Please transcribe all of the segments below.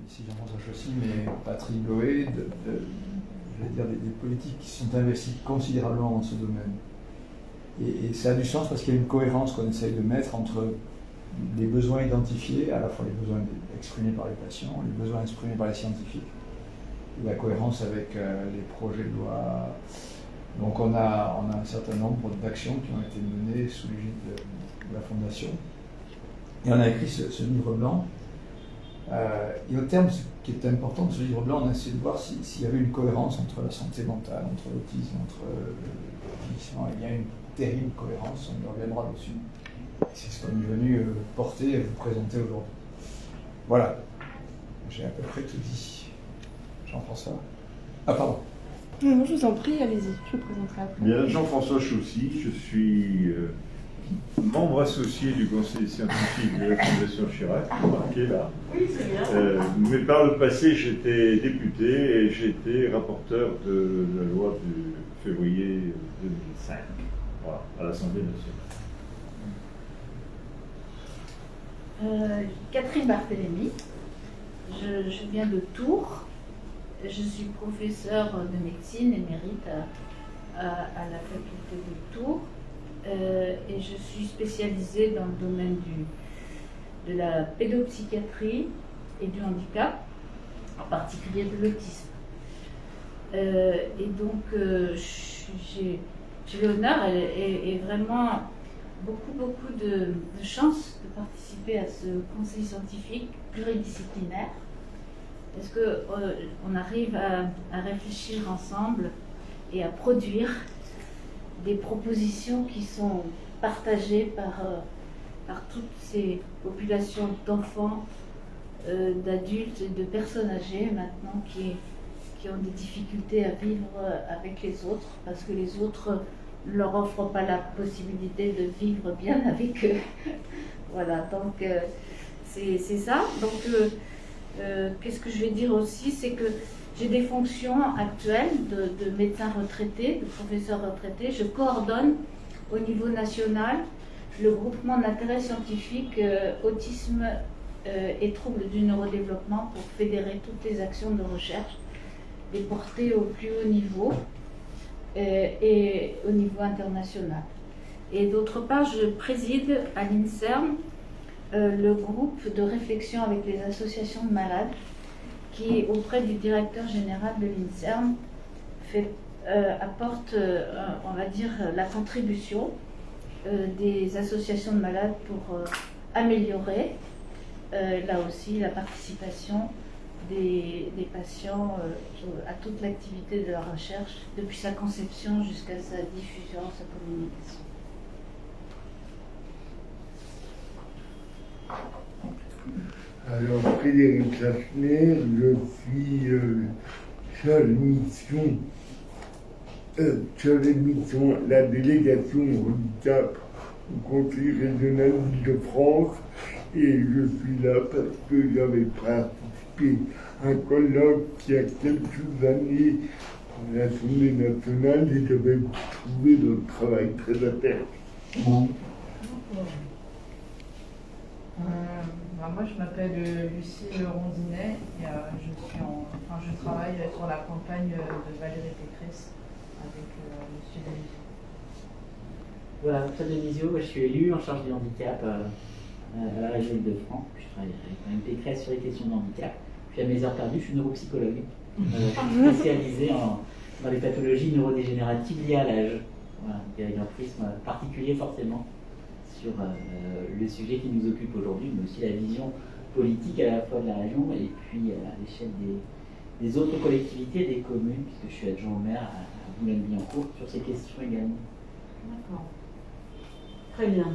ici Jean-François Chaussy, mais Patrick Loé, je vais dire des politiques qui sont investies considérablement dans ce domaine. Et ça a du sens parce qu'il y a une cohérence qu'on essaye de mettre entre les besoins identifiés, à la fois les besoins exprimés par les patients, les besoins exprimés par les scientifiques, et la cohérence avec les projets de loi. Donc on a un certain nombre d'actions qui ont été menées sous l'égide de la Fondation. Et on a écrit ce livre blanc. Et au terme, ce qui est important de ce livre blanc, on a essayé de voir s'il y avait une cohérence entre la santé mentale, entre l'autisme, entre le vieillissement. Il y a une terrible cohérence, on y reviendra dessus. C'est ce qu'on est venu porter et vous présenter aujourd'hui. Voilà, j'ai à peu près tout dit. Jean-François. Ah, pardon. Non, je vous en prie, allez-y, je vous présenterai après. Bien, Jean-François Chaussy, je suis membre associé du conseil scientifique de la Fondation Chirac, marqué là. Oui, c'est bien. Mais par le passé, j'étais député et j'étais rapporteur de la loi du février 2005, voilà, à l'Assemblée nationale. Catherine Barthélémy, je viens de Tours. Je suis professeure de médecine émérite à la faculté de Tours et je suis spécialisée dans le domaine de la pédopsychiatrie et du handicap, en particulier de l'autisme. Et donc j'ai l'honneur et vraiment beaucoup de chance de participer à ce conseil scientifique pluridisciplinaire. Parce qu'on arrive à réfléchir ensemble et à produire des propositions qui sont partagées par toutes ces populations d'enfants, d'adultes et de personnes âgées maintenant qui ont des difficultés à vivre avec les autres parce que les autres ne leur offrent pas la possibilité de vivre bien avec eux. Voilà, donc c'est ça. Donc, qu'est-ce que je vais dire aussi, c'est que j'ai des fonctions actuelles de médecin retraité, de professeur retraité. Je coordonne au niveau national le groupement d'intérêt scientifique autisme et troubles du neurodéveloppement pour fédérer toutes les actions de recherche, les porter au plus haut niveau et au niveau international. Et d'autre part, je préside à l'INSERM le groupe de réflexion avec les associations de malades qui, auprès du directeur général de l'INSERM, apporte, on va dire, la contribution des associations de malades pour améliorer, là aussi, la participation des patients à toute l'activité de la recherche, depuis sa conception jusqu'à sa diffusion, sa communication. Alors, Frédéric Lachner, je suis sur l'émission La délégation au handicap au Conseil régional d'Île-de-France et je suis là parce que j'avais participé à un colloque il y a quelques années à l'Assemblée nationale et j'avais trouvé notre travail très intéressant. Moi, je m'appelle Lucille Rondinet et je travaille sur la campagne de Valérie Pécresse avec M. Denisio. Voilà, Pierre Denisio, je suis élu en charge du handicap à la région Île-de-France. Je travaille avec Mme Pécresse sur les questions de handicap. Puis à mes heures perdues, je suis neuropsychologue. Je suis spécialisée dans les pathologies neurodégénératives liées à l'âge. Voilà, donc avec un prisme particulier forcément sur le sujet qui nous occupe aujourd'hui, mais aussi la vision politique à la fois de la région et puis à l'échelle des autres collectivités, des communes, puisque je suis adjoint au maire à Boulogne-Billancourt sur ces questions également. D'accord. Très bien.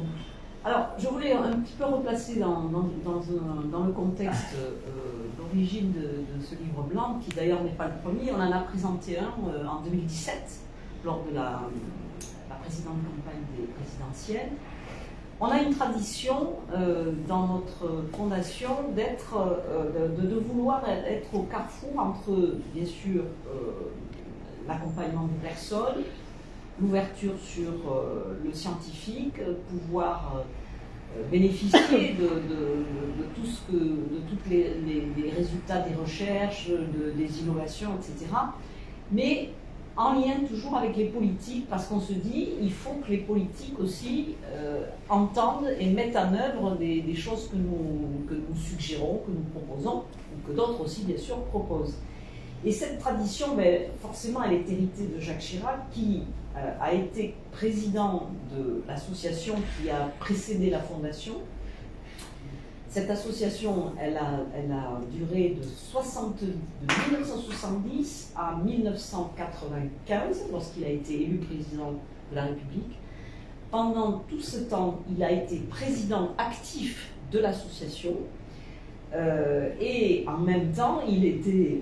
Alors, je voulais un petit peu replacer dans le contexte d'origine de ce livre blanc, qui d'ailleurs n'est pas le premier. On en a présenté un en 2017, lors de la précédente campagne des présidentielles. On a une tradition dans notre fondation de vouloir être au carrefour entre, bien sûr, l'accompagnement des personnes, l'ouverture sur le scientifique, pouvoir bénéficié de tout ce que, de tous les résultats des recherches, des innovations, etc. Mais en lien toujours avec les politiques, parce qu'on se dit il faut que les politiques aussi entendent et mettent en œuvre des choses que nous suggérons, que nous proposons, ou que d'autres aussi bien sûr proposent. Et cette tradition, forcément, elle est héritée de Jacques Chirac, qui a été président de l'association qui a précédé la fondation. Cette association, elle a duré de 1970 à 1995, lorsqu'il a été élu président de la République. Pendant tout ce temps, il a été président actif de l'association. Et en même temps, il était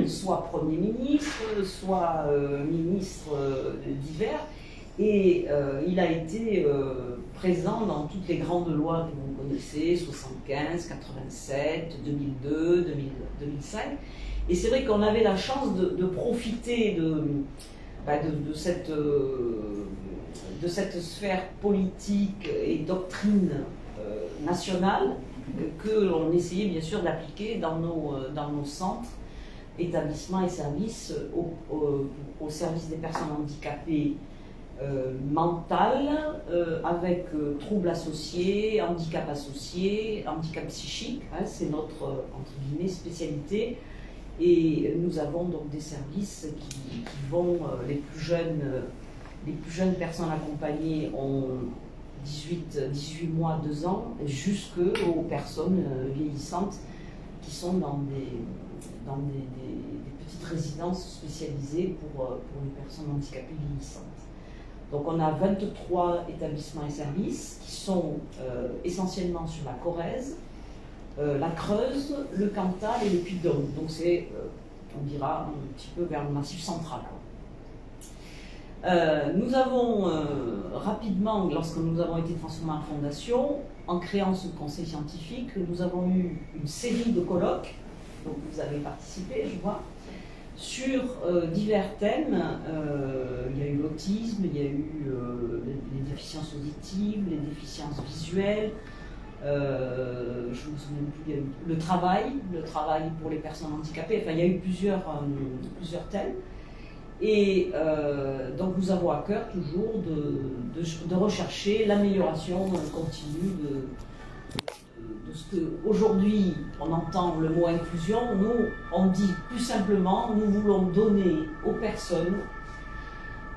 soit Premier ministre, soit ministre divers, et il a été présent dans toutes les grandes lois que vous connaissez, 75, 87, 2002, 2005. Et c'est vrai qu'on avait la chance de profiter de cette sphère politique et doctrine nationale que l'on essayait bien sûr d'appliquer dans nos centres, établissements et services au service des personnes handicapées mentales, avec troubles associés, handicap psychique, hein, c'est notre entre guillemets spécialité. Et nous avons donc des services qui vont, les plus jeunes personnes accompagnées ont 18 mois, 2 ans, jusqu'aux personnes vieillissantes qui sont dans des petites résidences spécialisées pour les personnes handicapées vieillissantes. Donc on a 23 établissements et services qui sont essentiellement sur la Corrèze, la Creuse, le Cantal et le Puy-de-Dôme. Donc c'est, on dira, un petit peu vers le Massif central. Nous avons rapidement, lorsque nous avons été transformés en fondation, en créant ce conseil scientifique, nous avons eu une série de colloques, donc vous avez participé, je vois, sur divers thèmes. Il y a eu l'autisme, il y a eu les déficiences auditives, les déficiences visuelles, je ne me souviens plus, il y a eu le travail pour les personnes handicapées, enfin il y a eu plusieurs thèmes. Et donc nous avons à cœur toujours de rechercher l'amélioration continue de ce qu'aujourd'hui on entend le mot inclusion. Nous, on dit plus simplement, nous voulons donner aux personnes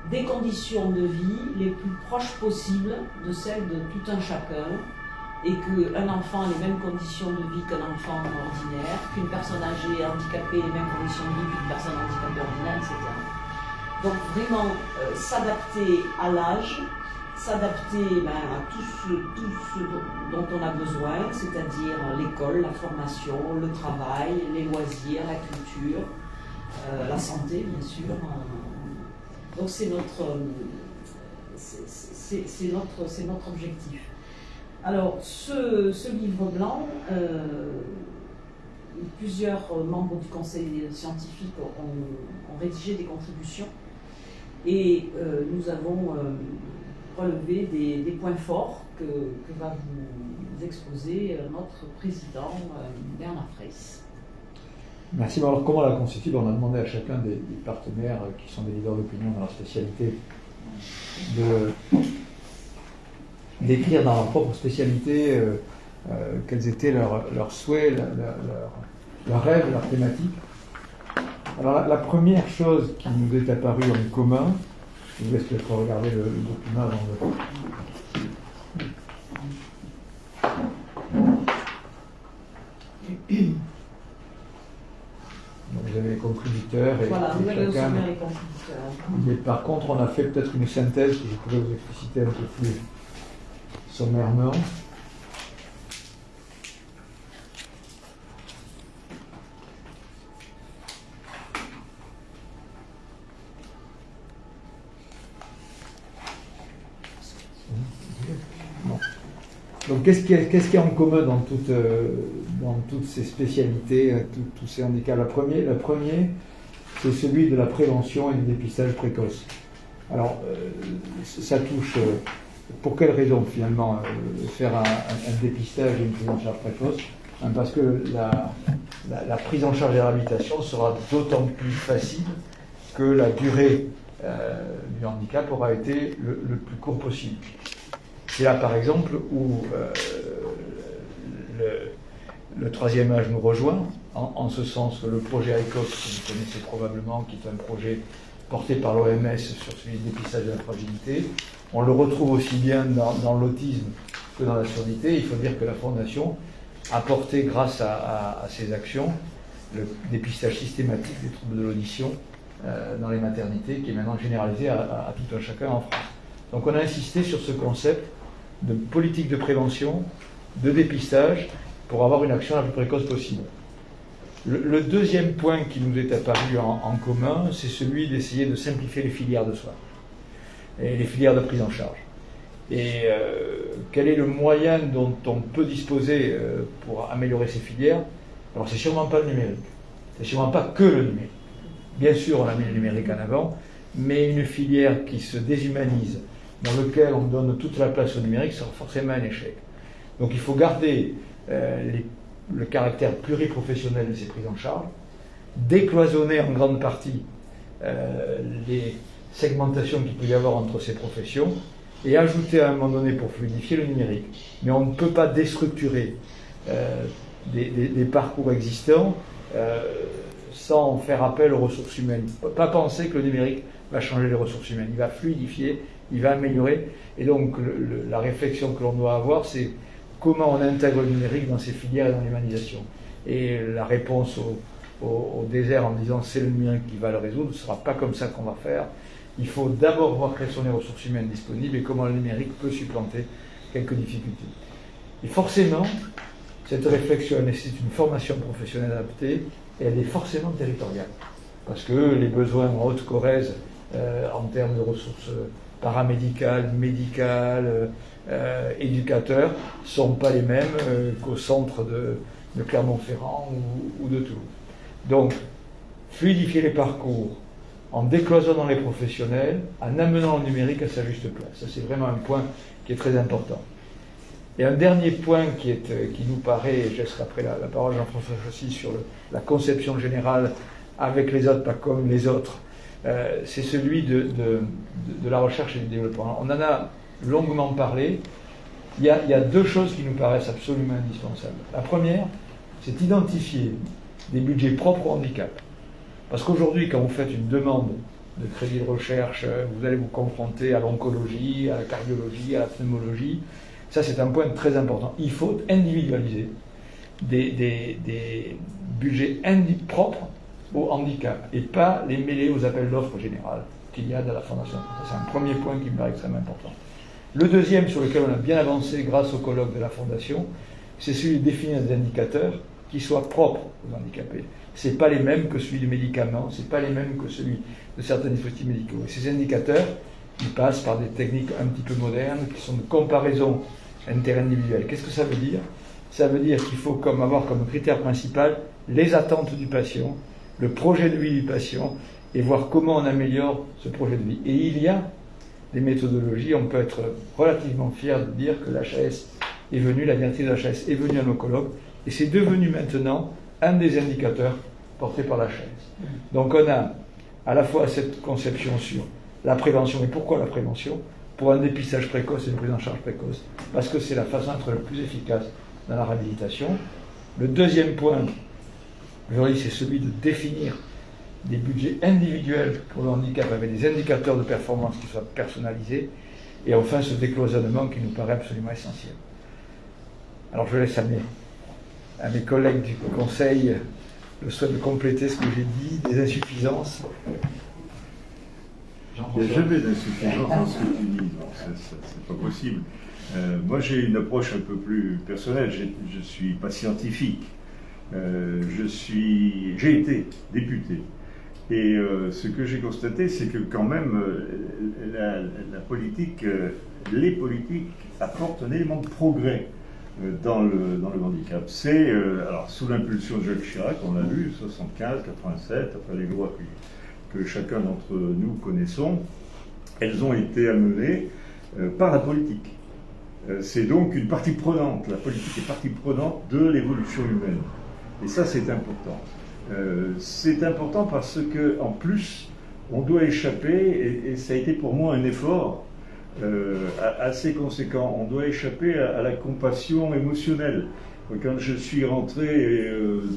des conditions de vie les plus proches possibles de celles de tout un chacun, et qu'un enfant a les mêmes conditions de vie qu'un enfant ordinaire, qu'une personne âgée handicapée a les mêmes conditions de vie qu'une personne handicapée ordinaire, etc. Donc vraiment s'adapter à l'âge, s'adapter à tout ce dont on a besoin, c'est-à-dire l'école, la formation, le travail, les loisirs, la culture, la santé bien sûr. Donc c'est notre objectif. Alors ce livre blanc, plusieurs membres du conseil scientifique ont rédigé des contributions. Et nous avons relevé des points forts que va vous exposer notre président Bernard Freyss. Merci. Alors comment on la constitue? On a demandé à chacun des partenaires qui sont des leaders d'opinion dans leur spécialité d'écrire dans leur propre spécialité quels étaient leurs souhaits, leurs rêves, leurs thématiques. Alors la première chose qui nous est apparue en commun, je vous laisse peut-être regarder le document avant Donc vous avez les contributeurs et voilà, vous avez aussi chacun. bien les contributeurs. Mais par contre, on a fait peut-être une synthèse que je pourrais vous expliciter un peu plus sommairement. Donc qu'est-ce qu'il y a en commun dans toutes ces spécialités, tous ces handicaps? Le premier, c'est celui de la prévention et du dépistage précoce. Alors ça touche Pour quelle raison finalement faire un dépistage et une prise en charge précoce? Parce que la prise en charge et la réhabilitation sera d'autant plus facile que la durée du handicap aura été le plus court possible. C'est là par exemple où le troisième âge nous rejoint, en ce sens que le projet ICOS, que vous connaissez probablement, qui est un projet porté par l'OMS sur celui du dépistage de la fragilité, on le retrouve aussi bien dans l'autisme que dans la surdité. Il faut dire que la Fondation a porté, grâce à ses actions, le dépistage systématique des troubles de l'audition dans les maternités, qui est maintenant généralisé à tout un chacun en France. Donc on a insisté sur ce concept de politique de prévention, de dépistage, pour avoir une action la plus précoce possible. Le deuxième point qui nous est apparu en commun, c'est celui d'essayer de simplifier les filières de soins et les filières de prise en charge. Et quel est le moyen dont on peut disposer pour améliorer ces filières? Alors c'est sûrement pas le numérique, c'est sûrement pas que le numérique. Bien sûr, on a mis le numérique en avant, mais une filière qui se déshumanise, dans laquelle on donne toute la place au numérique, sera forcément un échec. Donc il faut garder le caractère pluriprofessionnel de ces prises en charge, décloisonner en grande partie les segmentations qu'il peut y avoir entre ces professions, et ajouter à un moment donné pour fluidifier le numérique. Mais on ne peut pas déstructurer des parcours existants sans faire appel aux ressources humaines. Il ne faut pas penser que le numérique va changer les ressources humaines. Il va fluidifier, il va améliorer. Et donc la réflexion que l'on doit avoir, c'est comment on intègre le numérique dans ces filières et dans l'humanisation. Et la réponse au désert en disant c'est le numérique qui va le résoudre, ce ne sera pas comme ça qu'on va faire. Il faut d'abord voir quelles sont les ressources humaines disponibles et comment le numérique peut supplanter quelques difficultés. Et forcément, cette réflexion nécessite une formation professionnelle adaptée et elle est forcément territoriale. Parce que les besoins en Haute-Corrèze, en termes de ressources paramédicales, médicales, éducateurs, ne sont pas les mêmes qu'au centre de Clermont-Ferrand ou de Toulouse. Donc, fluidifier les parcours, en décloisonnant les professionnels, en amenant le numérique à sa juste place. Ça, c'est vraiment un point qui est très important. Et un dernier point qui nous paraît, et je laisserai après la parole à Jean-François Chaussy sur la conception générale avec les autres, pas comme les autres, c'est celui de la recherche et du développement. On en a longuement parlé. Il y a deux choses qui nous paraissent absolument indispensables. La première, c'est identifier des budgets propres au handicap. Parce qu'aujourd'hui, quand vous faites une demande de crédit de recherche, vous allez vous confronter à l'oncologie, à la cardiologie, à la pneumologie. Ça, c'est un point très important. Il faut individualiser des budgets propres au handicap et pas les mêler aux appels d'offres générales qu'il y a dans la Fondation. Ça, c'est un premier point qui me paraît extrêmement important. Le deuxième, sur lequel on a bien avancé grâce au colloque de la Fondation, c'est celui de définir des indicateurs qui soient propres aux handicapés. Ce n'est pas les mêmes que celui du médicament, ce n'est pas les mêmes que celui de certains dispositifs médicaux. Et ces indicateurs, ils passent par des techniques un petit peu modernes qui sont de comparaison interindividuelle. Qu'est-ce que ça veut dire? Ça veut dire qu'il faut avoir comme critère principal les attentes du patient, le projet de vie du patient, et voir comment on améliore ce projet de vie. Et il y a des méthodologies, on peut être relativement fier de dire que l'HAS est venue, la directrice de l'HAS est venue à nos colloques, et c'est devenu maintenant un des indicateurs portés par l'HAS. Donc on a à la fois cette conception sur la prévention. Et pourquoi la prévention? Pour un dépistage précoce et une prise en charge précoce. Parce que c'est la façon d'être le plus efficace dans la réhabilitation. Le deuxième point, je dis, c'est celui de définir des budgets individuels pour le handicap avec des indicateurs de performance qui soient personnalisés. Et enfin, ce décloisonnement qui nous paraît absolument essentiel. Alors je laisse à mes collègues du Conseil le souhait de compléter ce que j'ai dit, des insuffisances. Il n'y a jamais d'insuffisance dans ce que tu dis, c'est pas possible. Moi j'ai une approche un peu plus personnelle, je ne suis pas scientifique, j'ai été député. Et ce que j'ai constaté, c'est que quand même la politique, les politiques apportent un élément de progrès dans le handicap. C'est, alors sous l'impulsion de Jacques Chirac, on l'a vu, 75, 87, après les lois que chacun d'entre nous connaissons, elles ont été amenées par la politique. C'est donc une partie prenante, la politique est partie prenante de l'évolution humaine. Et ça, c'est important. C'est important parce qu'en plus, on doit échapper, et ça a été pour moi un effort assez conséquent, on doit échapper à la compassion émotionnelle. Quand je suis rentré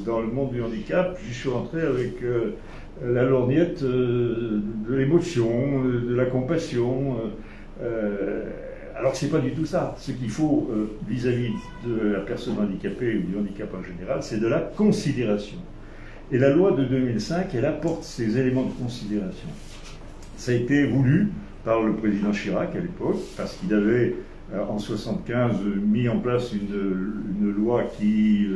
dans le monde du handicap, je suis rentré avec la lorgnette de l'émotion, de la compassion. Alors c'est pas du tout ça. Ce qu'il faut vis-à-vis de la personne handicapée ou du handicap en général, c'est de la considération. Et la loi de 2005, elle apporte ces éléments de considération. Ça a été voulu par le président Chirac à l'époque, parce qu'il avait en 1975 mis en place une loi qui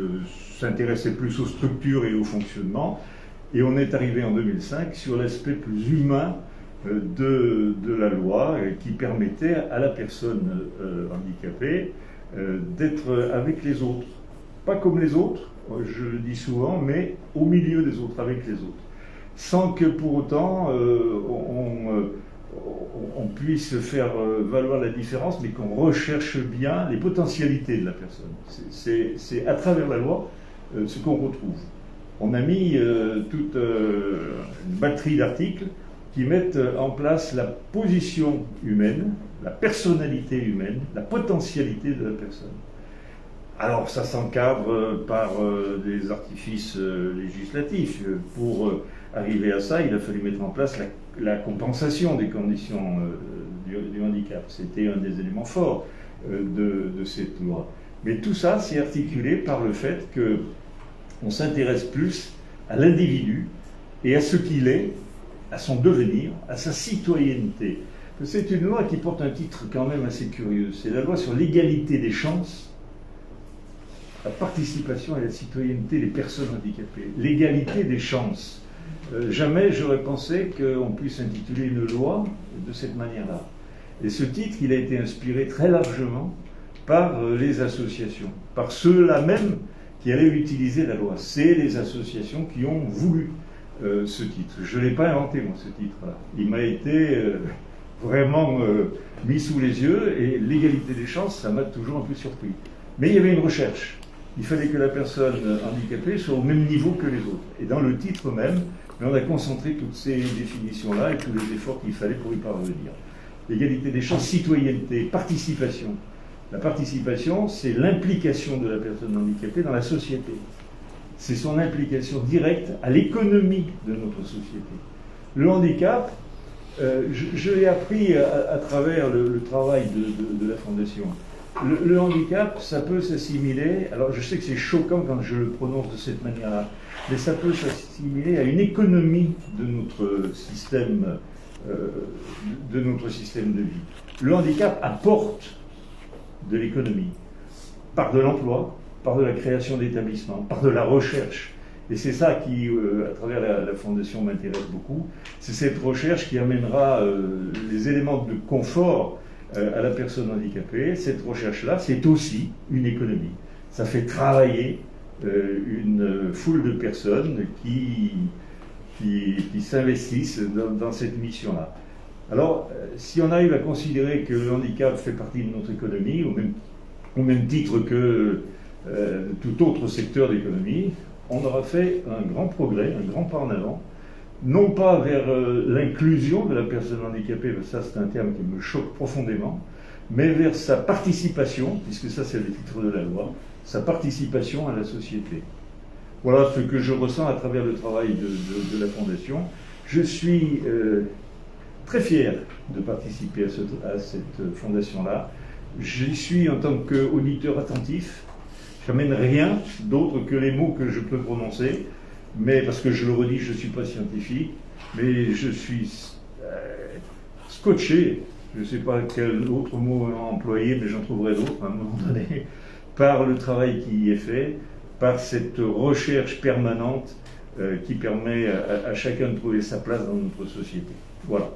s'intéressait plus aux structures et au fonctionnement. Et on est arrivé en 2005 sur l'aspect plus humain de la loi qui permettait à la personne handicapée d'être avec les autres. Pas comme les autres, je le dis souvent, mais au milieu des autres, avec les autres. Sans que pour autant on puisse faire valoir la différence, mais qu'on recherche bien les potentialités de la personne. C'est à travers la loi ce qu'on retrouve. On a mis toute une batterie d'articles qui mettent en place la position humaine, la personnalité humaine, la potentialité de la personne. Alors ça s'encadre par des artifices législatifs. Pour arriver à ça, il a fallu mettre en place la compensation des conditions du handicap. C'était un des éléments forts de cette loi. Mais tout ça, c'est articulé par le fait qu'on s'intéresse plus à l'individu et à ce qu'il est, à son devenir, à sa citoyenneté. C'est une loi qui porte un titre quand même assez curieux. C'est la loi sur l'égalité des chances, la participation et la citoyenneté des personnes handicapées. L'égalité des chances. Jamais j'aurais pensé qu'on puisse intituler une loi de cette manière-là. Et ce titre, il a été inspiré très largement par les associations, par ceux-là même qui allaient utiliser la loi. C'est les associations qui ont voulu ce titre. Je ne l'ai pas inventé, moi, ce titre-là. Il m'a été vraiment mis sous les yeux, et l'égalité des chances, ça m'a toujours un peu surpris. Mais il y avait une recherche. Il fallait que la personne handicapée soit au même niveau que les autres. Et dans le titre même, on a concentré toutes ces définitions-là et tous les efforts qu'il fallait pour y parvenir. L'égalité des chances, citoyenneté, participation. La participation, c'est l'implication de la personne handicapée dans la société. C'est son implication directe à l'économie de notre société. Le handicap, je l'ai appris à travers le travail de la Fondation. Le handicap, ça peut s'assimiler, alors je sais que c'est choquant quand je le prononce de cette manière-là, mais ça peut s'assimiler à une économie de notre système de vie. Le handicap apporte de l'économie, par de l'emploi, par de la création d'établissements, par de la recherche. Et c'est ça qui, à travers la Fondation, m'intéresse beaucoup. C'est cette recherche qui amènera les éléments de confort à la personne handicapée. Cette recherche-là, c'est aussi une économie. Ça fait travailler une foule de personnes qui s'investissent dans cette mission-là. Alors, si on arrive à considérer que le handicap fait partie de notre économie, au même titre que tout autre secteur d'économie, on aura fait un grand progrès, un grand pas en avant, non pas vers l'inclusion de la personne handicapée, parce que ça c'est un terme qui me choque profondément, mais vers sa participation, puisque ça c'est le titre de la loi, sa participation à la société. Voilà ce que je ressens à travers le travail de la Fondation. Je suis très fier de participer à cette fondation-là. J'y suis en tant qu'auditeur attentif. Je n'amène rien d'autre que les mots que je peux prononcer, mais parce que je le redis, je ne suis pas scientifique, mais je suis scotché, je ne sais pas quel autre mot employer, mais j'en trouverai d'autres à un moment donné, par le travail qui y est fait, par cette recherche permanente qui permet à chacun de trouver sa place dans notre société. Voilà.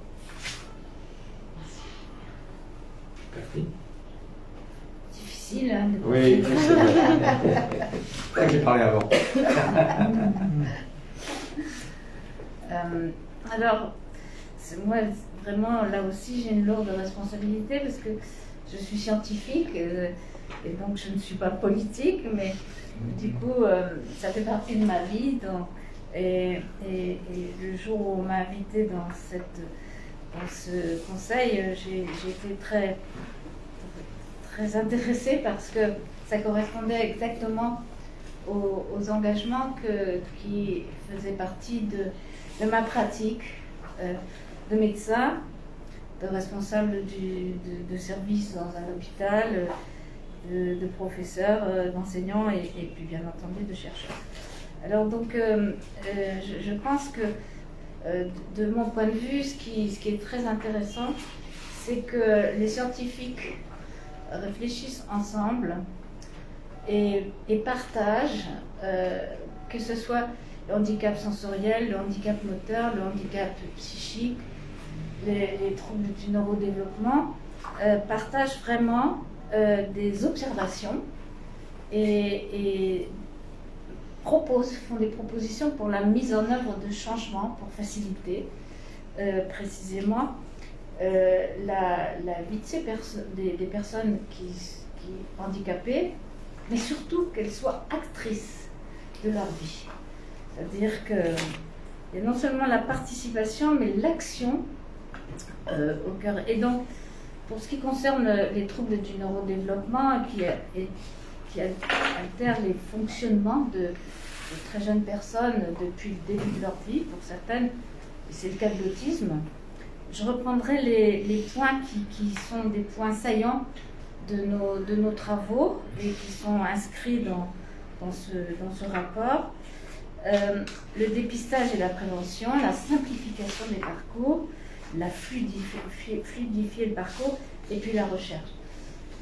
Difficile, hein, de Oui, c'est ça que j'ai parlé avant. Alors, moi, vraiment, là aussi, j'ai une lourde responsabilité parce que je suis scientifique et donc je ne suis pas politique, mais du coup, ça fait partie de ma vie. Donc, et le jour où on m'a invitée dans ce conseil, j'ai été très, très intéressée parce que ça correspondait exactement aux engagements qui faisaient partie de ma pratique de médecin, de responsable de service dans un hôpital, de professeur, d'enseignant et puis bien entendu de chercheur. Alors donc je pense que de mon point de vue, ce qui est très intéressant, c'est que les scientifiques réfléchissent ensemble et partagent, que ce soit le handicap sensoriel, le handicap moteur, le handicap psychique, les troubles du neurodéveloppement, partagent vraiment des observations et font des propositions pour la mise en œuvre de changements pour faciliter précisément la vie des personnes qui handicapées, mais surtout qu'elles soient actrices de leur vie. C'est-à-dire qu'il y a non seulement la participation, mais l'action au cœur. Et donc, pour ce qui concerne les troubles du neurodéveloppement qui altèrent les fonctionnements de très jeunes personnes depuis le début de leur vie, pour certaines, et c'est le cas de l'autisme, je reprendrai les points qui sont des points saillants de nos travaux et qui sont inscrits dans ce rapport. Le dépistage et la prévention, la simplification des parcours, la fluidifier le parcours et puis la recherche.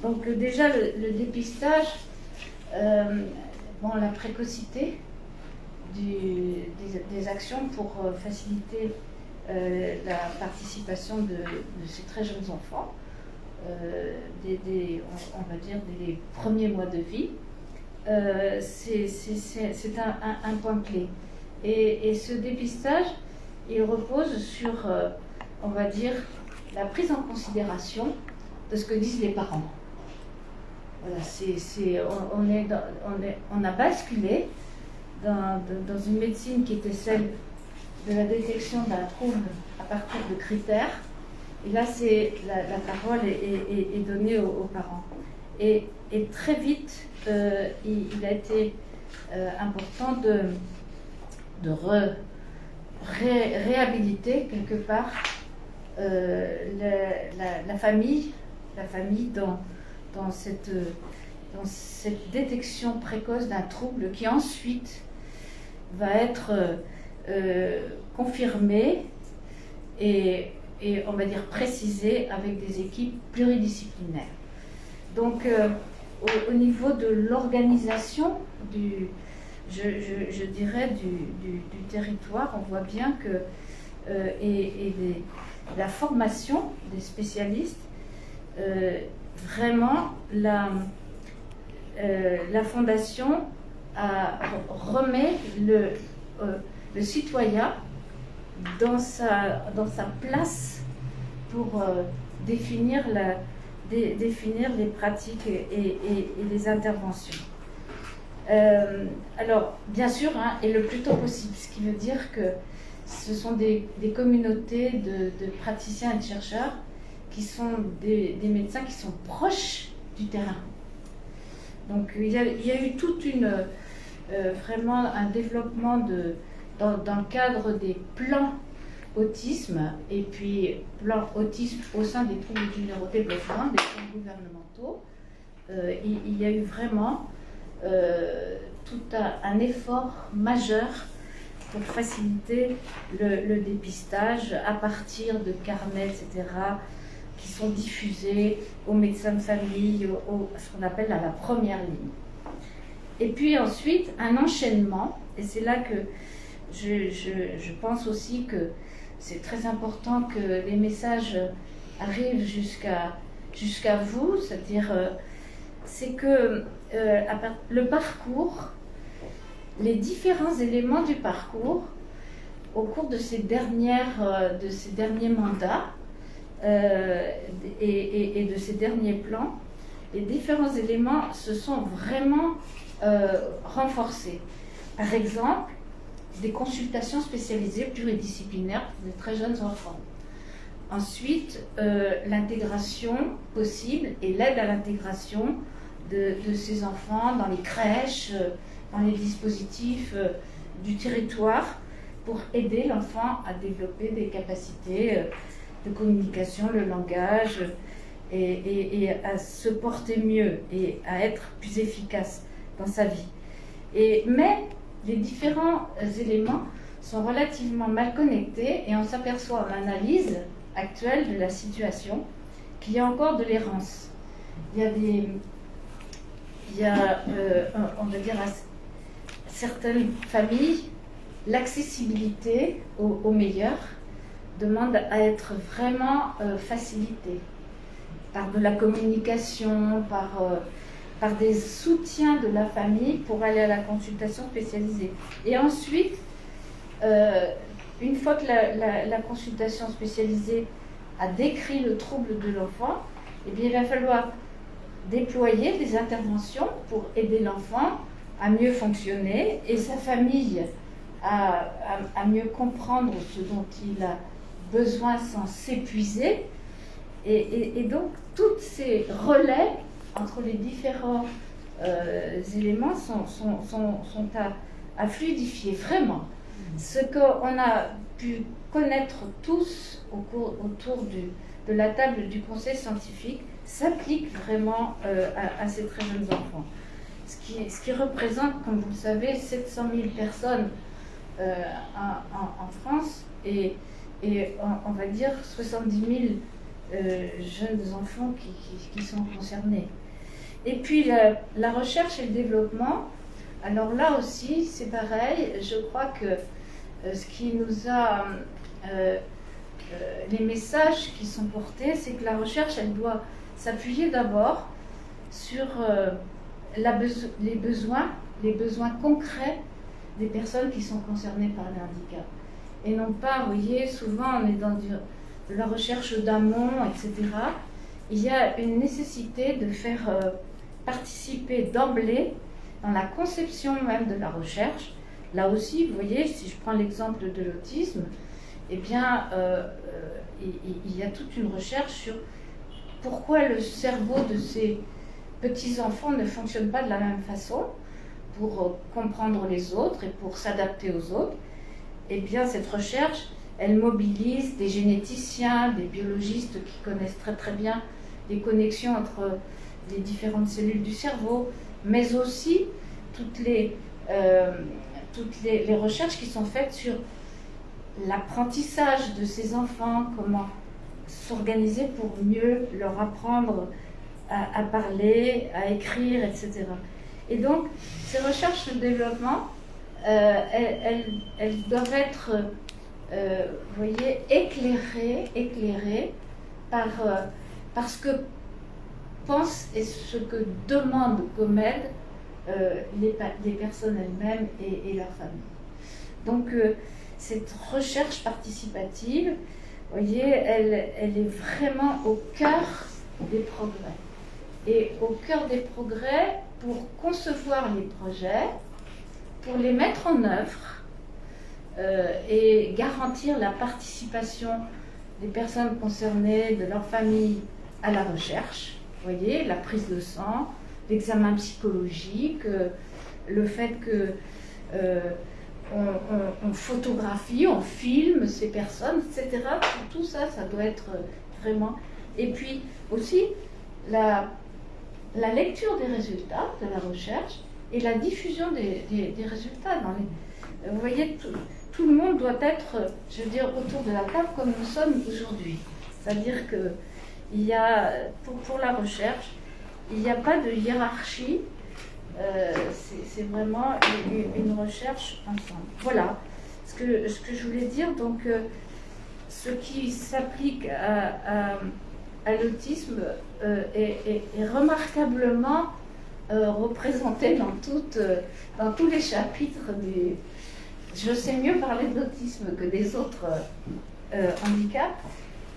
Donc déjà le dépistage, la précocité des actions pour faciliter la participation de ces très jeunes enfants, on va dire des premiers mois de vie, c'est un point clé. Et ce dépistage, il repose sur, on va dire, la prise en considération de ce que disent les parents. Voilà, on a basculé dans une médecine qui était celle de la détection d'un trouble à partir de critères. Et là, la parole est donnée aux parents. Et très vite, il a été important de réhabiliter quelque part la famille dans cette détection précoce d'un trouble qui ensuite va être confirmé et on va dire précisé avec des équipes pluridisciplinaires. Donc au niveau de l'organisation je dirais du territoire, on voit bien que la formation des spécialistes, vraiment la Fondation remet le citoyen dans sa place pour définir les pratiques et les interventions. Alors, bien sûr, et le plus tôt possible, ce qui veut dire que ce sont des communautés de praticiens et de chercheurs qui sont des médecins qui sont proches du terrain. Donc, il y a eu toute vraiment un développement dans le cadre des plans autisme et puis plans autisme au sein des troubles du neurodéveloppement, des plans gouvernementaux. Il y a eu vraiment tout un effort majeur pour faciliter le dépistage à partir de carnets, etc., qui sont diffusés aux médecins de famille, ce qu'on appelle à la première ligne. Et puis ensuite, un enchaînement, et c'est là que je pense aussi que c'est très important que les messages arrivent jusqu'à vous, c'est-à-dire c'est que le parcours, les différents éléments du parcours, au cours de ces derniers mandats, et de ces derniers plans, les différents éléments se sont vraiment renforcés. Par exemple, des consultations spécialisées pluridisciplinaires pour de très jeunes enfants. Ensuite, l'intégration possible et l'aide à l'intégration de ces enfants dans les crèches, dans les dispositifs du territoire pour aider l'enfant à développer des capacités de communication, le langage et à se porter mieux et à être plus efficace dans sa vie. Mais les différents éléments sont relativement mal connectés et on s'aperçoit en analyse actuelle de la situation qu'il y a encore de l'errance. Il y a on va dire, à certaines familles, l'accessibilité au meilleur demande à être vraiment facilitée par de la communication, par des soutiens de la famille pour aller à la consultation spécialisée. Et ensuite, une fois que la consultation spécialisée a décrit le trouble de l'enfant, eh bien, il va falloir déployer des interventions pour aider l'enfant à mieux fonctionner et sa famille à mieux comprendre ce dont il a besoin sans s'épuiser. Et donc, tous ces relais entre les différents éléments sont à fluidifier, vraiment. Ce qu'on a pu connaître tous autour de la table du conseil scientifique s'applique vraiment à ces très jeunes enfants. Ce qui représente, comme vous le savez, 700 000 personnes en France et on va dire 70 000 jeunes enfants qui sont concernés. Et puis la recherche et le développement, alors là aussi c'est pareil, je crois que ce qui nous a... les messages qui sont portés, c'est que la recherche, elle doit s'appuyer d'abord sur les besoins concrets des personnes qui sont concernées par le handicap. Et non pas, vous voyez, souvent on est dans de la recherche d'amont, etc. Il y a une nécessité de faire participer d'emblée dans la conception même de la recherche. Là aussi, vous voyez, si je prends l'exemple de l'autisme, eh bien, il y a toute une recherche sur pourquoi le cerveau de ces petits-enfants ne fonctionne pas de la même façon pour comprendre les autres et pour s'adapter aux autres. Eh bien, cette recherche, elle mobilise des généticiens, des biologistes qui connaissent très très bien les connexions entre les différentes cellules du cerveau, mais aussi toutes les recherches qui sont faites sur l'apprentissage de ces enfants, comment s'organiser pour mieux leur apprendre à parler, à écrire, etc. Et donc, ces recherches de développement, elles doivent être, vous voyez, éclairées par ce que pensent et ce que demandent comme aide les personnes elles-mêmes et leurs familles. Donc, cette recherche participative, vous voyez, elle est vraiment au cœur des progrès. Et au cœur des progrès pour concevoir les projets, pour les mettre en œuvre et garantir la participation des personnes concernées, de leur famille à la recherche. Vous voyez, la prise de sang, l'examen psychologique, le fait que on photographie, on filme ces personnes, etc. Tout ça, ça doit être vraiment... Et puis aussi, la lecture des résultats de la recherche et la diffusion des résultats. Vous voyez, tout le monde doit être, je veux dire, autour de la table comme nous sommes aujourd'hui. C'est-à-dire que il y a, pour la recherche, il n'y a pas de hiérarchie. C'est vraiment une recherche ensemble. Voilà ce que je voulais dire. Donc, ce qui s'applique à l'autisme est remarquablement représenté dans tous les chapitres du... Je sais mieux parler d'autisme que des autres handicaps.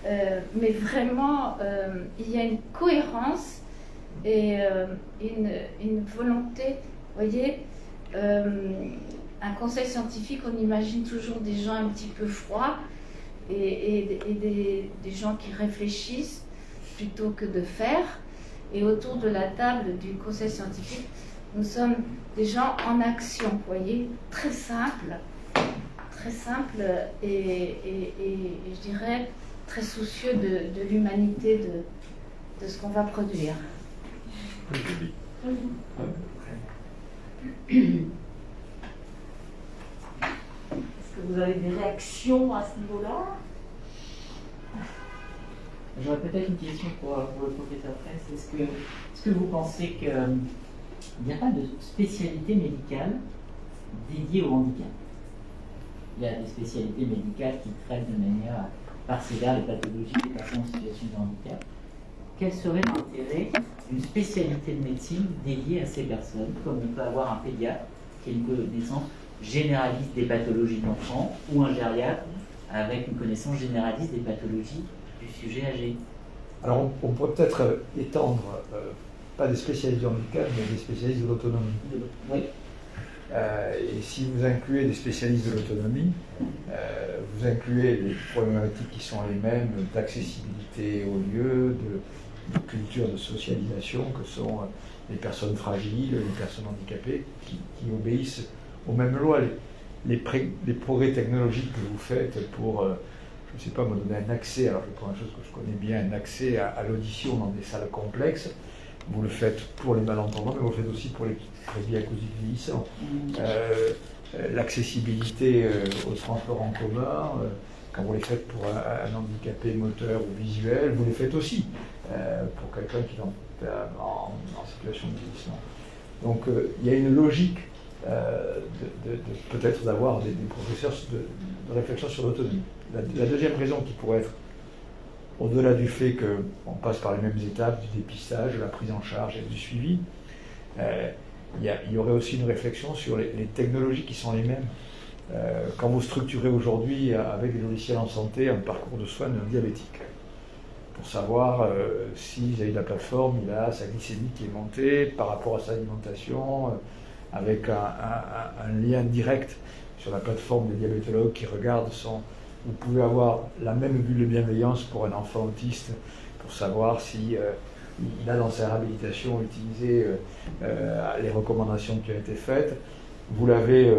mais vraiment, il y a une cohérence et une volonté, vous voyez, un conseil scientifique, on imagine toujours des gens un petit peu froids et des gens qui réfléchissent plutôt que de faire. Et autour de la table du conseil scientifique, nous sommes des gens en action, vous voyez, très simple et je dirais très soucieux de l'humanité de ce qu'on va produire. Est-ce que vous avez des réactions à ce niveau-là? J'aurais peut-être une question pour le professeur Fraisse. Est-ce que vous pensez qu'il n'y a pas de spécialité médicale dédiée au handicap? Il y a des spécialités médicales qui traitent de manière parcellaire les pathologies des personnes en situation de handicap. Quel serait l'intérêt d'une spécialité de médecine dédiée à ces personnes, comme on peut avoir un pédiatre qui a une connaissance généraliste des pathologies de l'enfant, ou un gériatre avec une connaissance généraliste des pathologies du sujet âgé? Alors on pourrait peut-être étendre, pas des spécialistes du handicap, mais des spécialistes de l'autonomie. Oui. Et si vous incluez des spécialistes de l'autonomie, vous incluez les problématiques qui sont les mêmes d'accessibilité aux lieux, de culture de socialisation, que sont les personnes fragiles, les personnes handicapées, qui obéissent aux mêmes lois. Les progrès technologiques que vous faites pour, je ne sais pas, me donner un accès, alors je prends une chose que je connais bien, un accès à l'audition dans des salles complexes. Vous le faites pour les malentendants, mais vous le faites aussi pour les presbyacousiques vieillissants. L'accessibilité aux transports en commun, quand vous les faites pour un handicapé moteur ou visuel, vous les faites aussi pour quelqu'un qui est en situation de vieillissement. Donc il y a une logique peut-être d'avoir des professeurs de réflexion sur l'autonomie. La deuxième raison qui pourrait être, au-delà du fait qu'on passe par les mêmes étapes du dépistage, de la prise en charge et du suivi, il y aurait aussi une réflexion sur les technologies qui sont les mêmes. Quand vous structurez aujourd'hui avec des logiciels en santé un parcours de soins d'un diabétique, pour savoir si vis-à-vis de la plateforme, il a sa glycémie qui est montée par rapport à sa alimentation, avec un lien direct sur la plateforme des diabétologues qui regardent vous pouvez avoir la même bulle de bienveillance pour un enfant autiste, pour savoir si il a dans sa réhabilitation utilisé les recommandations qui ont été faites. Vous l'avez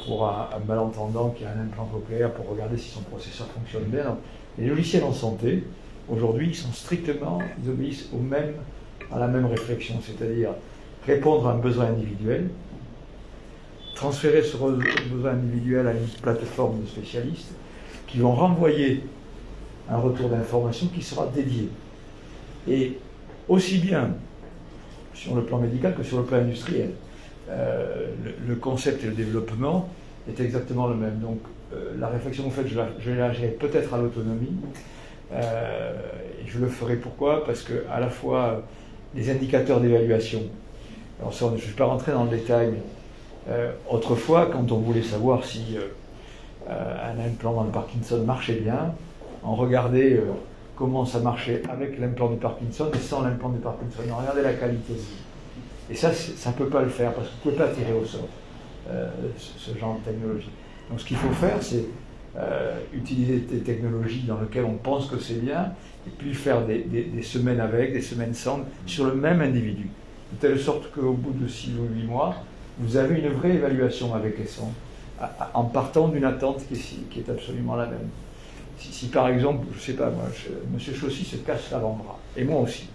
pour un malentendant qui a un implant cochléaire pour regarder si son processeur fonctionne bien. Donc, les logiciels en santé, aujourd'hui, ils obéissent à la même réflexion, c'est-à-dire répondre à un besoin individuel, transférer ce besoin individuel à une plateforme de spécialistes qui vont renvoyer un retour d'information qui sera dédié. Et aussi bien sur le plan médical que sur le plan industriel. Le concept et le développement est exactement le même. Donc la réflexion que vous faites, je l'élargirai peut-être à l'autonomie. Et je le ferai pourquoi? Parce que à la fois les indicateurs d'évaluation, alors ça, je ne vais pas rentrer dans le détail, mais autrefois, quand on voulait savoir si un implant dans le Parkinson marchait bien, on regardait comment ça marchait avec l'implant du Parkinson et sans l'implant du Parkinson. On regardait la qualité. Et ça ne peut pas le faire parce que vous ne pouvez pas tirer au sort ce genre de technologie. Donc ce qu'il faut faire, c'est utiliser des technologies dans lesquelles on pense que c'est bien et puis faire des semaines avec, des semaines sans, sur le même individu. De telle sorte qu'au bout de 6 ou 8 mois, vous avez une vraie évaluation avec les sons, en partant d'une attente qui est absolument la même. Si par exemple, je ne sais pas moi, M. Chaussy se casse l'avant-bras, et moi aussi,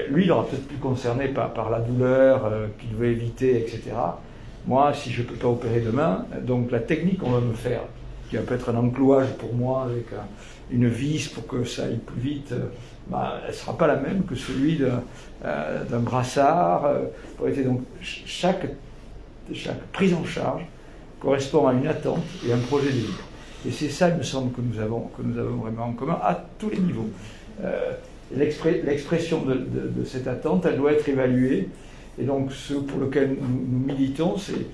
lui il aura peut-être plus concerné par la douleur qu'il veut éviter, etc. Moi, si je ne peux pas opérer demain, donc la technique qu'on va me faire, qui va peut-être un enclouage pour moi avec une vis pour que ça aille plus vite, elle ne sera pas la même que celui d'un brassard. Donc chaque prise en charge correspond à une attente et un projet de vie. Et c'est ça, il me semble, que nous avons vraiment en commun à tous les niveaux. L'expression de cette attente, elle doit être évaluée. Et donc ce pour lequel nous militons, c'est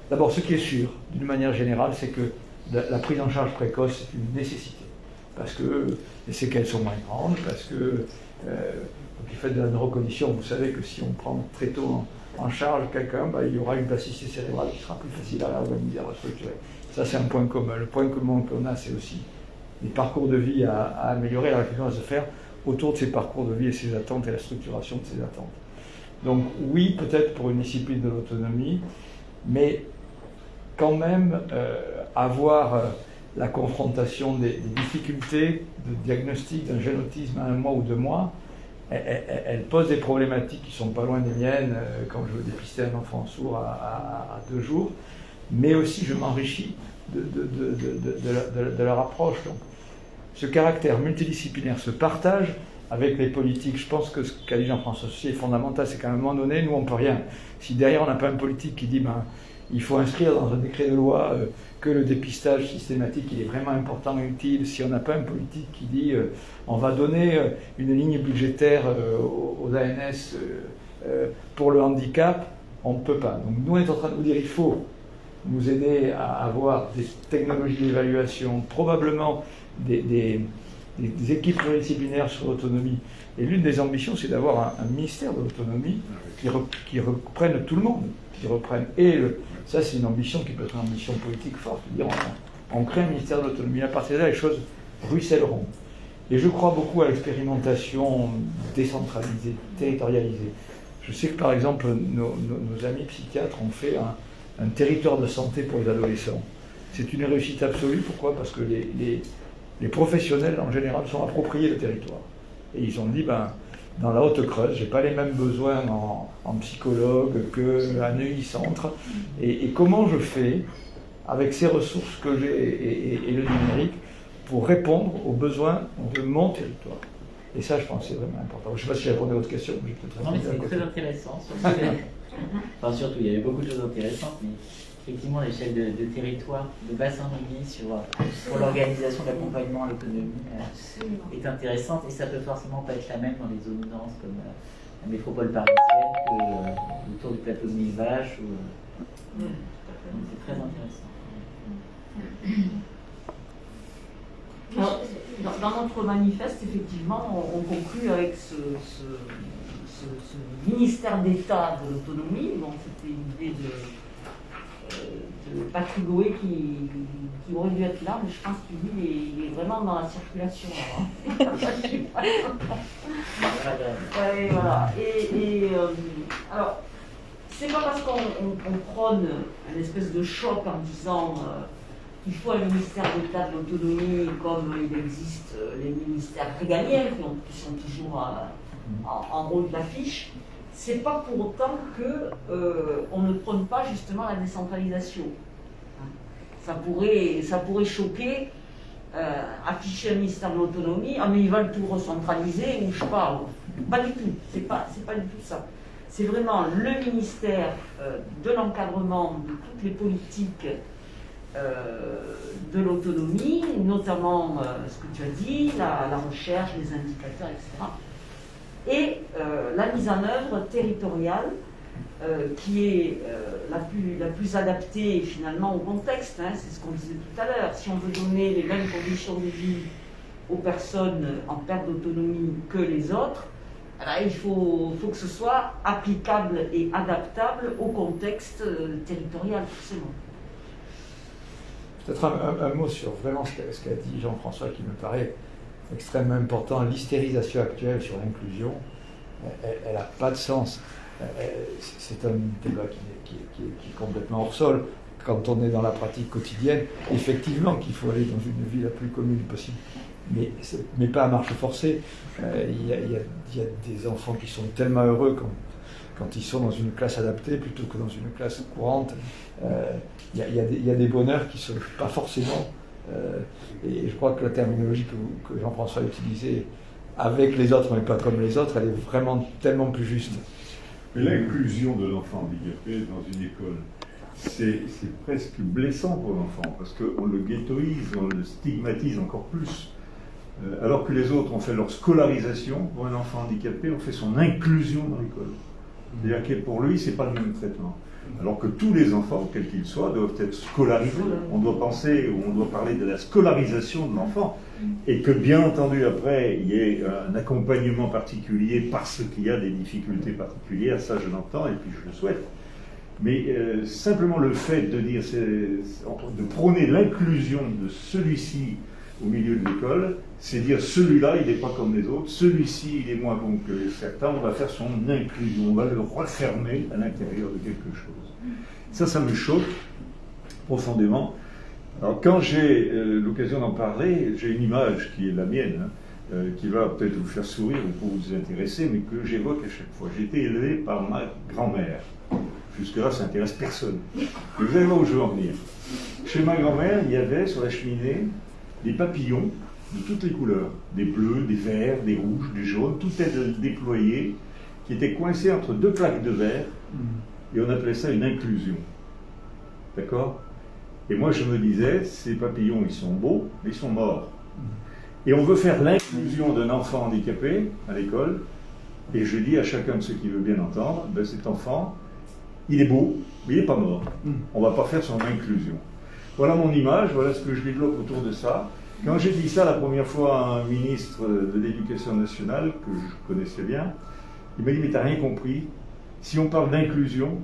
d'abord ce qui est sûr, d'une manière générale, c'est que la prise en charge précoce est une nécessité. parce que les séquelles sont moins grandes, parce que du fait de la neurocognition, vous savez que si on prend très tôt en charge quelqu'un, il y aura une plasticité cérébrale qui sera plus facile à réorganiser, à restructurer. Ça, c'est un point commun. Le point commun qu'on a, c'est aussi les parcours de vie à améliorer, la réflexion à se faire autour de ces parcours de vie et ses attentes et la structuration de ces attentes. Donc oui, peut-être pour une discipline de l'autonomie, mais quand même avoir la confrontation des difficultés de diagnostic d'un génotisme à 1 mois ou 2 mois, elle pose des problématiques qui ne sont pas loin des miennes quand je veux dépister un enfant sourd à 2 jours, mais aussi je m'enrichis de leur approche. Donc, ce caractère multidisciplinaire se partage avec les politiques. Je pense que ce qu'a dit Jean-François Saucier est fondamental, c'est qu'à un moment donné, nous on ne peut rien. Si derrière on n'a pas un politique qui dit il faut inscrire dans un décret de loi que le dépistage systématique il est vraiment important et utile, si on n'a pas un politique qui dit on va donner une ligne budgétaire aux ANS pour le handicap, on ne peut pas. Donc nous on est en train de vous dire il faut nous aider à avoir des technologies d'évaluation, probablement des équipes pluridisciplinaires sur l'autonomie. Et l'une des ambitions, c'est d'avoir un ministère de l'autonomie qui reprenne tout le monde, qui reprenne. Ça, c'est une ambition qui peut être une ambition politique forte. Dire, on crée un ministère de l'autonomie. À partir de là, les choses ruisselleront. Et je crois beaucoup à l'expérimentation décentralisée, territorialisée. Je sais que, par exemple, nos amis psychiatres ont fait un territoire de santé pour les adolescents. C'est une réussite absolue. Pourquoi ? Parce que les professionnels, en général, sont appropriés le territoire. Et ils ont dit, dans la Haute-Creuse, je n'ai pas les mêmes besoins en psychologue qu'à Neuilly-Centre. Et comment je fais, avec ces ressources que j'ai et le numérique, pour répondre aux besoins de mon territoire. Et ça, je pense que c'est vraiment important. Je ne sais pas si j'ai répondu à votre question. Mais non, mais c'est très intéressant. Enfin, surtout, il y avait beaucoup de choses intéressantes, mais effectivement, l'échelle de territoire, de bassin de vie pour l'organisation de l'accompagnement à l'autonomie est intéressante, et ça peut forcément pas être la même dans les zones denses comme la métropole parisienne que autour du plateau de Millevaches. C'est très intéressant. Alors, dans notre manifeste, effectivement, on conclut avec ce ministère d'État de l'autonomie. Bon, c'était une idée de Patrick Goé qui aurait dû être là, mais je pense qu'il il est vraiment dans la circulation. Ouais, voilà. Alors, c'est pas parce qu'on prône une espèce de choc en disant qu'il faut un ministère d'État de l'autonomie comme il existe les ministères régaliens qui sont toujours en haut de l'affiche. C'est pas pour autant qu'on ne prône pas justement la décentralisation. Ça pourrait choquer, afficher un ministère de l'autonomie, mais ils veulent tout recentraliser, ou je sais pas. Pas du tout, c'est pas du tout ça. C'est vraiment le ministère de l'encadrement de toutes les politiques de l'autonomie, notamment ce que tu as dit, la recherche, les indicateurs, etc. Et la mise en œuvre territoriale qui est la plus adaptée finalement au contexte, c'est ce qu'on disait tout à l'heure. Si on veut donner les mêmes conditions de vie aux personnes en perte d'autonomie que les autres, il faut que ce soit applicable et adaptable au contexte territorial, forcément. Peut-être un mot sur vraiment ce qu'a dit Jean-François qui me paraît extrêmement important. L'hystérisation actuelle sur l'inclusion, elle n'a pas de sens. C'est un débat qui est complètement hors sol. Quand on est dans la pratique quotidienne, effectivement qu'il faut aller dans une vie la plus commune possible, mais pas à marche forcée. Il y a des enfants qui sont tellement heureux quand ils sont dans une classe adaptée plutôt que dans une classe courante. Il y a des bonheurs qui ne sont pas forcément... et je crois que la terminologie que Jean-François a utilisée, avec les autres mais pas comme les autres, elle est vraiment tellement plus juste. Mais l'inclusion de l'enfant handicapé dans une école, c'est presque blessant pour l'enfant, parce qu'on le ghettoise, on le stigmatise encore plus. Alors que les autres ont fait leur scolarisation, pour un enfant handicapé, on fait son inclusion dans l'école. C'est-à-dire que pour lui, c'est pas le même traitement. Alors que tous les enfants, quels qu'ils soient, doivent être scolarisés. On doit penser, ou on doit parler de la scolarisation de l'enfant. Et que bien entendu, après, il y ait un accompagnement particulier parce qu'il y a des difficultés particulières, ça je l'entends et puis je le souhaite. Mais simplement le fait de dire, de prôner l'inclusion de celui-ci au milieu de l'école, c'est dire celui-là, il n'est pas comme les autres, celui-ci, il est moins bon que certains, on va faire son inclusion, on va le refermer à l'intérieur de quelque chose. Ça me choque profondément. Alors quand j'ai l'occasion d'en parler, j'ai une image qui est la mienne, qui va peut-être vous faire sourire ou pour vous intéresser, mais que j'évoque à chaque fois. J'ai été élevé par ma grand-mère. Jusque-là, ça n'intéresse personne. Mais vous allez voir où je veux en venir. Chez ma grand-mère, il y avait sur la cheminée des papillons de toutes les couleurs. Des bleus, des verts, des rouges, des jaunes, tout est déployé, qui étaient coincés entre deux plaques de verre, et on appelait ça une inclusion. D'accord ? Et moi, je me disais, ces papillons, ils sont beaux, mais ils sont morts. Et on veut faire l'inclusion d'un enfant handicapé à l'école, et je dis à chacun de ceux qui veulent bien entendre, ben cet enfant, il est beau, mais il n'est pas mort. On ne va pas faire son inclusion. Voilà mon image, voilà ce que je développe autour de ça. Quand j'ai dit ça la première fois à un ministre de l'Éducation nationale, que je connaissais bien, il m'a dit, mais tu n'as rien compris. Si on parle d'inclusion,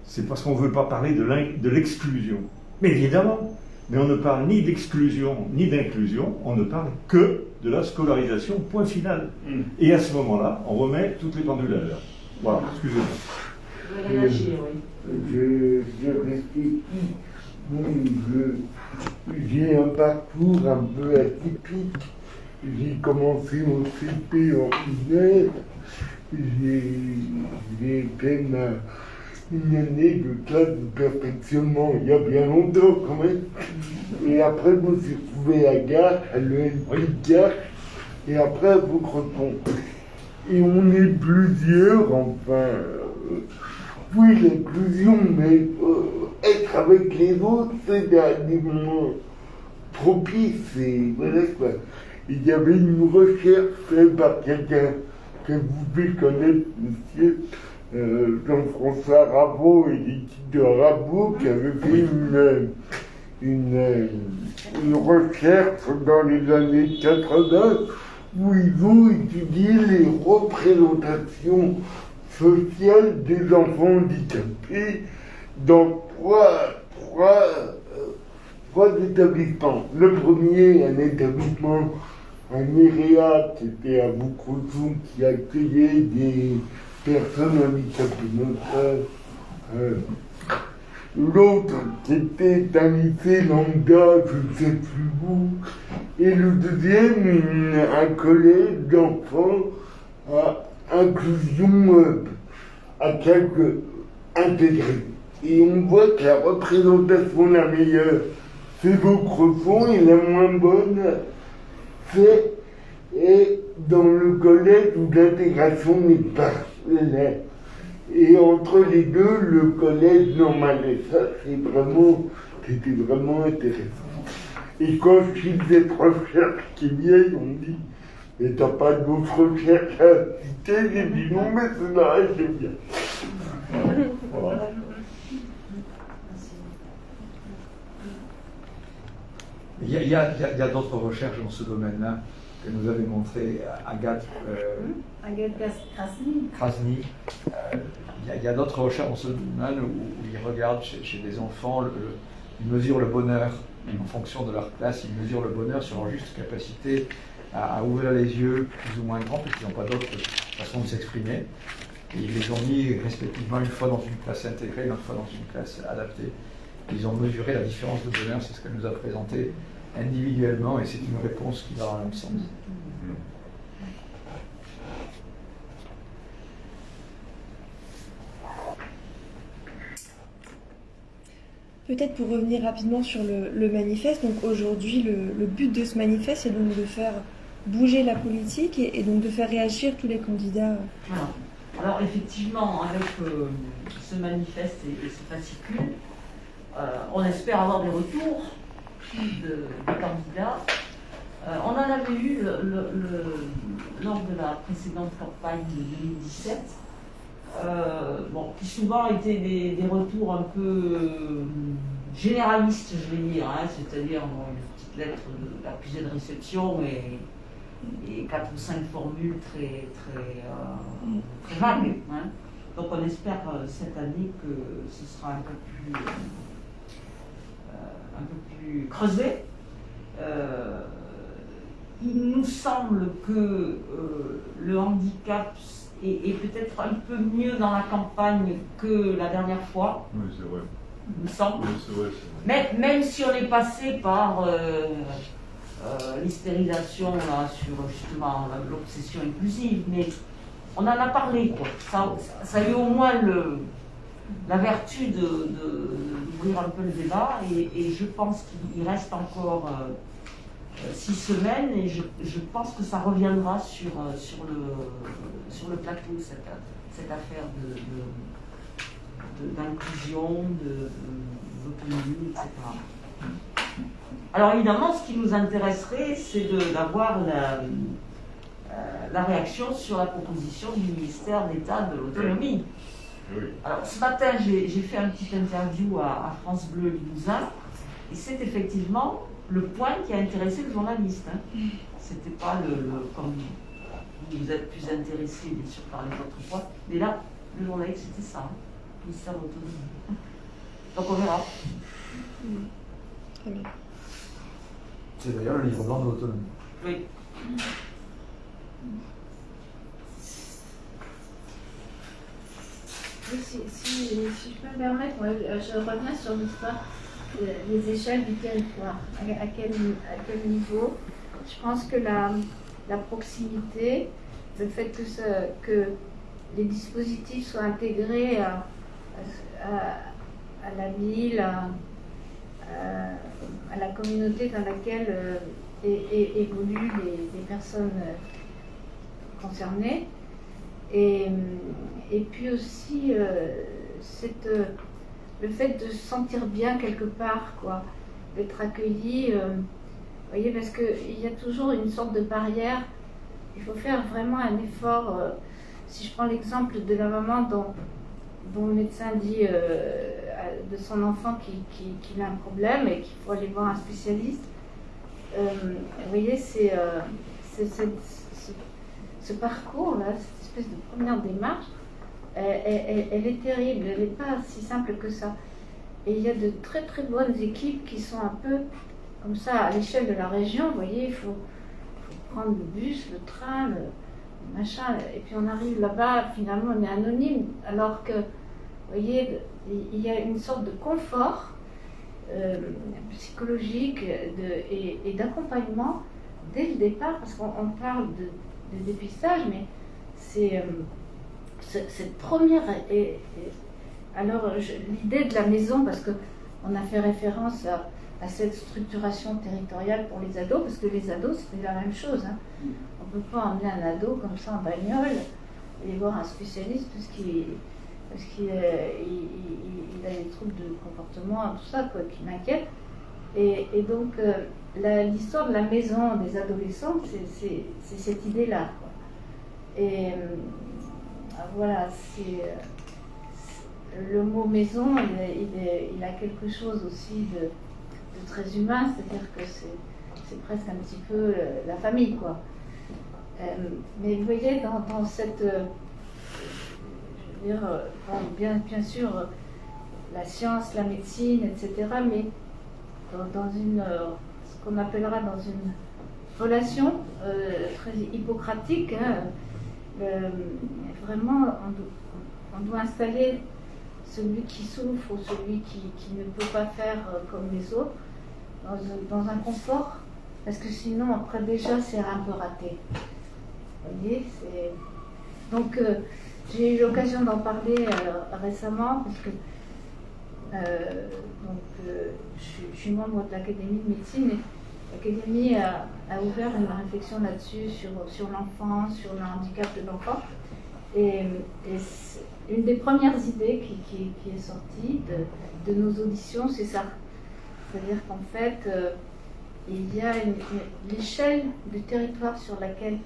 c'est parce qu'on ne veut pas parler de l'exclusion. Mais évidemment, mais on ne parle ni d'exclusion ni d'inclusion, on ne parle que de la scolarisation, point final. Et à ce moment-là, on remet toutes les pendules à l'heure. Voilà, excusez-moi. Vous voulez réagir, oui. Je réfléchis. J'ai un parcours un peu atypique. J'ai commencé mon CP en hiver. J'ai fait une année de classe de perfectionnement il y a bien longtemps quand même. Et après, je me suis trouvé à Gare, à l'ENP Gare, et après à Vaucreton. Et on est plusieurs, enfin. Oui, l'inclusion, mais être avec les autres, c'est des moments propices. Et voilà quoi. Il y avait une recherche faite par quelqu'un que vous devez connaître, monsieur Jean-François Rabault et l'équipe de Rabault, qui avait fait une recherche dans les années 80 où ils ont étudié les représentations sociales des enfants handicapés dans trois établissements. Le premier, un établissement, un EREA, qui était à Vaucreton, qui accueillait des personnes handicapées mentales. L'autre, qui était un lycée lambda, je ne sais plus où. Et le deuxième, un collège d'enfants à inclusion à quelques intégrés. Et on voit que la représentation la meilleure, c'est Vaucreton, et la moins bonne, c'est dans le collège où l'intégration n'est pas là. Et entre les deux, le collège normal. Et ça, c'était vraiment intéressant. Et quand je suis cette recherche qui est vieille, on me dit, mais t'as pas d'autres recherches à citer? J'ai dit non, mais cela c'est bien. Voilà. Il y a d'autres recherches dans ce domaine-là que nous avait montré Agathe Krasny. Il y a d'autres recherches dans ce domaine où ils regardent chez des enfants, ils mesurent le bonheur en fonction de leur classe, ils mesurent le bonheur sur leur juste capacité à ouvrir les yeux plus ou moins grands parce qu'ils n'ont pas d'autre façon de s'exprimer. Et ils les ont mis respectivement une fois dans une classe intégrée, une autre fois dans une classe adaptée. Ils ont mesuré la différence de bonheur, c'est ce qu'elle nous a présenté individuellement, et c'est une réponse qui va dans le même sens. Peut-être pour revenir rapidement sur le manifeste, donc aujourd'hui le but de ce manifeste c'est donc de faire bouger la politique et donc de faire réagir tous les candidats. Voilà. Alors effectivement, avec ce manifeste et ce fascicule, on espère avoir des retours des candidats. On en avait eu lors de la précédente campagne de 2017. qui souvent étaient des retours un peu généralistes, je vais dire, hein, c'est-à-dire une petite lettre d'accusé de réception et 4 ou 5 formules très vagues. Hein. Donc on espère cette année que ce sera un peu plus creusé. Il nous semble que le handicap est peut-être un peu mieux dans la campagne que la dernière fois. Oui, c'est vrai. Il me semble. Oui, c'est vrai. Mais, même si on est passé par l'hystérisation là, sur justement l'obsession inclusive, mais on en a parlé, quoi. Ça a eu au moins la vertu d'ouvrir un peu le débat, et je pense qu'il reste encore 6 semaines, et je pense que ça reviendra sur le plateau, cette affaire d'inclusion, d'autonomie, etc. Alors évidemment, ce qui nous intéresserait, c'est d'avoir la réaction sur la proposition du ministère d'État de l'autonomie. Oui. Alors ce matin, j'ai fait un petit interview à France Bleu Limousin, et c'est effectivement le point qui a intéressé le journaliste. Hein. C'était pas comme vous êtes plus intéressé bien sûr par les autres points, mais là, le journaliste c'était ça, hein, le ministère de l'autonomie. Donc on verra. Très bien. C'est d'ailleurs le livre blanc de l'autonomie. Oui. Si je peux me permettre, moi, je reviens sur l'histoire des échelles du territoire. À quel niveau? Je pense que la proximité, le fait que les dispositifs soient intégrés à la ville, à la communauté dans laquelle évoluent les personnes concernées. Et puis aussi le fait de se sentir bien quelque part, quoi, d'être accueilli, vous voyez, parce qu'il y a toujours une sorte de barrière. Il faut faire vraiment un effort. Si je prends l'exemple de la maman dont le médecin dit de son enfant qu'il a un problème et qu'il faut aller voir un spécialiste, vous voyez, c'est ce parcours-là, cette espèce de première démarche, elle est terrible, elle n'est pas si simple que ça. Et il y a de très très bonnes équipes qui sont un peu comme ça à l'échelle de la région. Vous voyez, il faut prendre le bus, le train, le machin, et puis on arrive là-bas, finalement on est anonyme, alors que, vous voyez, il y a une sorte de confort psychologique et d'accompagnement dès le départ, parce qu'on parle de dépistage, mais c'est cette première. Alors, l'idée de la maison, parce qu'on a fait référence à cette structuration territoriale pour les ados, parce que les ados, c'était la même chose. Hein. On ne peut pas emmener un ado comme ça en bagnole et voir un spécialiste parce qu'il a des troubles de comportement, tout ça, quoi, qui m'inquiète. Et donc, l'histoire de la maison des adolescents, c'est cette idée-là, quoi. Et voilà, le mot maison, il a quelque chose aussi de très humain, c'est-à-dire que c'est presque un petit peu la famille, quoi. Mais vous voyez, dans cette... je veux dire, bien sûr, la science, la médecine, etc., mais dans ce qu'on appellera dans une relation très hippocratique, hein, vraiment, on doit installer celui qui souffre ou celui qui ne peut pas faire comme les autres dans un confort, parce que sinon, après déjà, c'est un peu raté. Vous voyez, donc, j'ai eu l'occasion d'en parler récemment, parce que je suis membre de l'Académie de médecine, et l'Académie a ouvert une réflexion là-dessus, sur l'enfant, sur le handicap de l'enfant. Et une des premières idées qui est sortie de nos auditions, c'est ça. C'est-à-dire qu'en fait, il y a l'échelle du territoire sur laquelle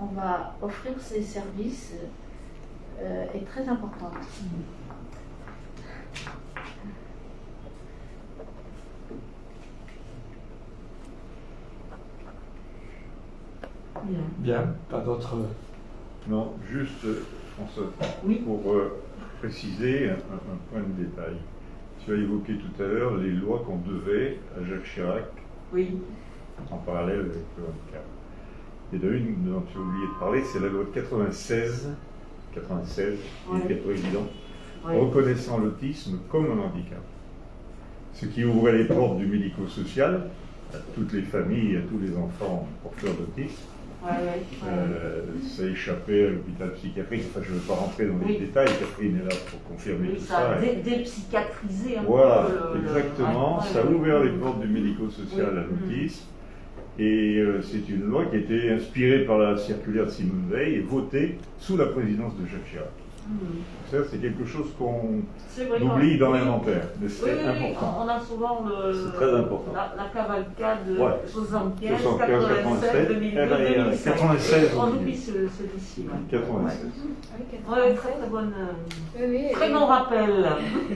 on va offrir ces services. est très importante. Bien, pas d'autres. Non, juste, François, Oui. pour préciser un point de détail. Tu as évoqué tout à l'heure les lois qu'on devait à Jacques Chirac Oui. en parallèle avec le handicap. Et de une dont tu as oublié de parler, c'est la loi de 96, qui était président, reconnaissant l'autisme comme un handicap. Ce qui ouvrait les portes du médico-social à toutes les familles et à tous les enfants porteurs d'autisme. Ça échappait à l'hôpital psychiatrique. Enfin, je ne veux pas rentrer dans les détails, Catherine est là pour confirmer tout ça. Dépsychiatriser un voilà, peu. Exactement. Ça a ouvert les portes du médico-social à l'autisme. Et c'est une loi qui a été inspirée par la circulaire de Simone Veil et votée sous la présidence de Jacques Chirac. Ça, c'est quelque chose qu'on oublie dans l'inventaire, mais c'est important. On a souvent c'est très important. La cavalcade de 75, 75, 96, 2002, 2016. 96. On oublie ceci. 96. Oui, très bonne. Très bon rappel.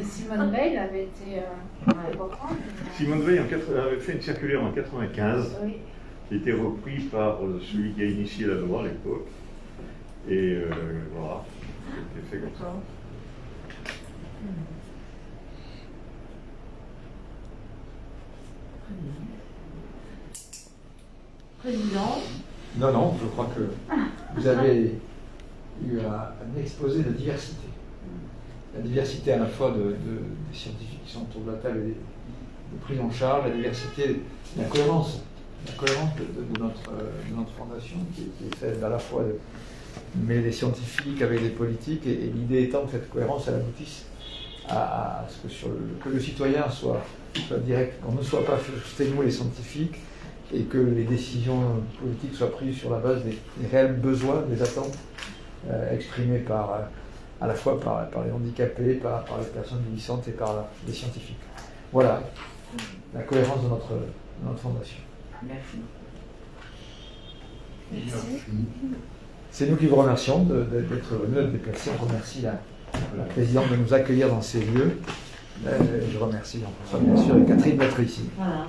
Simone Veil avait été importante. Simone Veil avait fait une circulaire en 95 qui a été reprise par celui qui a initié la loi à l'époque. Et voilà. Fait comme ça. Président. Non, je crois que vous avez eu un exposé de diversité. La diversité à la fois des scientifiques qui sont autour de la table et de prise en charge, la diversité, la cohérence de notre fondation qui est faite à la fois de mêler les scientifiques avec les politiques, et l'idée étant que cette cohérence elle aboutisse à ce que le citoyen soit direct, qu'on ne soit pas juste nous les scientifiques, et que les décisions politiques soient prises sur la base des réels besoins, des attentes exprimées à la fois par les handicapés, par les personnes vieillissantes et par les scientifiques. Voilà la cohérence de notre fondation. Merci. C'est nous qui vous remercions d'être venus, de déplacer. On remercie la présidente de nous accueillir dans ces lieux. Je remercie Jean-François, bien sûr, et Catherine d'être ici. Voilà.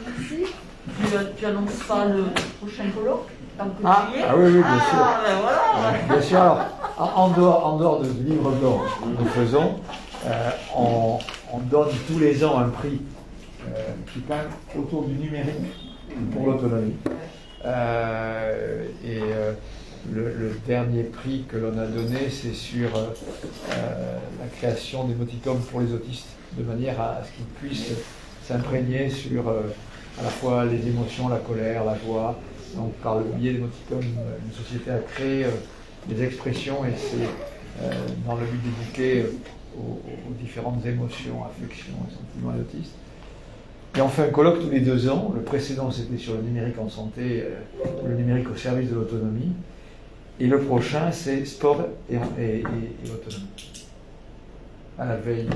Merci. Tu annonces pas le prochain colloque tant que tu y es. Ah oui, bien sûr. Ben voilà. Bien sûr, alors, en dehors du livre blanc que nous faisons, on donne tous les ans un prix qui parle autour du numérique pour l'autonomie. Le dernier prix que l'on a donné, c'est sur la création d'émoticônes pour les autistes, de manière à ce qu'ils puissent s'imprégner sur à la fois les émotions, la colère, la joie. Donc par le biais d'émoticônes, une société a créé des expressions, et c'est dans le but d'éduquer aux différentes émotions, affections et sentiments des autistes. Et on fait un colloque tous les 2 ans. Le précédent, c'était sur le numérique en santé, le numérique au service de l'autonomie. Et le prochain, c'est sport et autonomie, à la veille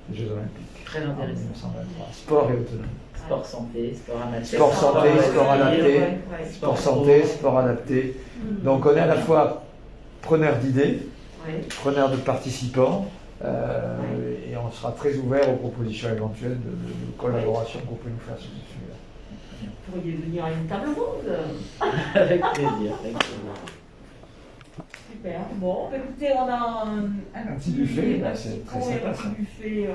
des Jeux Olympiques. Très intéressant. En 1923. Sport et autonomie. Sport santé, sport amateur. Sport santé, sport adapté. Sport santé, sport adapté. Donc on est à la fois preneur d'idées, preneur de participants, et on sera très ouvert aux propositions éventuelles de collaboration qu'on peut nous faire sur ce sujet-là. Vous pourriez venir à une table ronde. Avec plaisir. Super. Bon, écoutez, on a un petit buffet, c'est très sympa, un petit buffet.